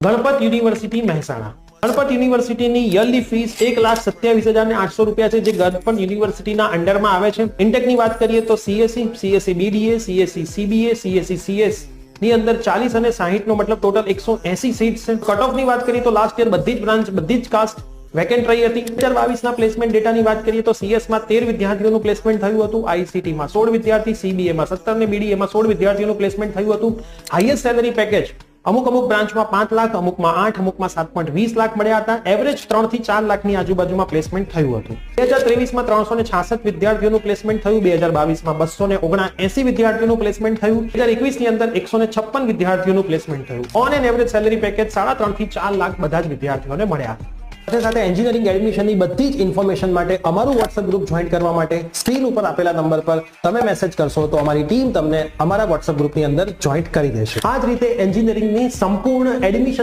Ganpat university Mehsana. Ganpat યુનિવર્સિટીની yearly fees 1,27,800 રૂપિયા છે, જે ગણપત યુનિવર્સિટીના અંડરમાં આવે છે. ઇન્ટેકની વાત કરીએ તો CSE, CSE BDA, CSE CBA, CSE CS ની અંદર 40 અને 60 નો મતલબ ટોટલ 180 સીટ્સ છે. કટ ઓફ ની વાત કરીએ તો લાસ્ટ યર બધી જ બ્રાન્ચ, બધી જ કાસ્ટ વેકેન્ટ રહી હતી. 2022 ના પ્લેસમેન્ટ ડેટાની વાત કરીએ તો CS માં 13 વિદ્યાર્થીઓનું પ્લેસમેન્ટ થયું હતું, ICT માં 16 વિદ્યાર્થી, CBA માં 17 ને BDA માં 16 વિદ્યાર્થીઓનું પ્લેસમેન્ટ થયું હતું. હાઈએસ્ટ સેલરી પેકેજ અમુક બ્રાન્ચમાં 5 લાખ, અમુકમાં 8, અમુકમાં 7.20 લાખ મળ્યા હતા. એવરેજ 3 થી 4 લાખની આજુબાજુમાં પ્લેસમેન્ટ થયું હતું. 2023 માં 366 વિદ્યાર્થીઓનું પ્લેસમેન્ટ થયું, 2022 માં 279 વિદ્યાર્થીઓનું પ્લેસમેન્ટ થયું, 2021 ની અંદર 156 વિદ્યાર્થીઓનું પ્લેસમેન્ટ થયું. On an average salary package 3.5 થી 4 લાખ બધા જ વિદ્યાર્થીઓને મળ્યા. સાથે સાથે એન્જિનિયરિંગ એડમિશનની બધી જ ઇન્ફોર્મેશન માટે અમારું WhatsApp ગ્રુપ જોઈન કરવા માટે સ્ક્રીન ઉપર આપેલા નંબર પર તમે મેસેજ કરશો તો અમારી ટીમ તમને અમારા WhatsApp ગ્રુપની અંદર જોઈન કરી દેશે. આ જ રીતે એન્જિનિયરિંગની સંપૂર્ણ એડમિશન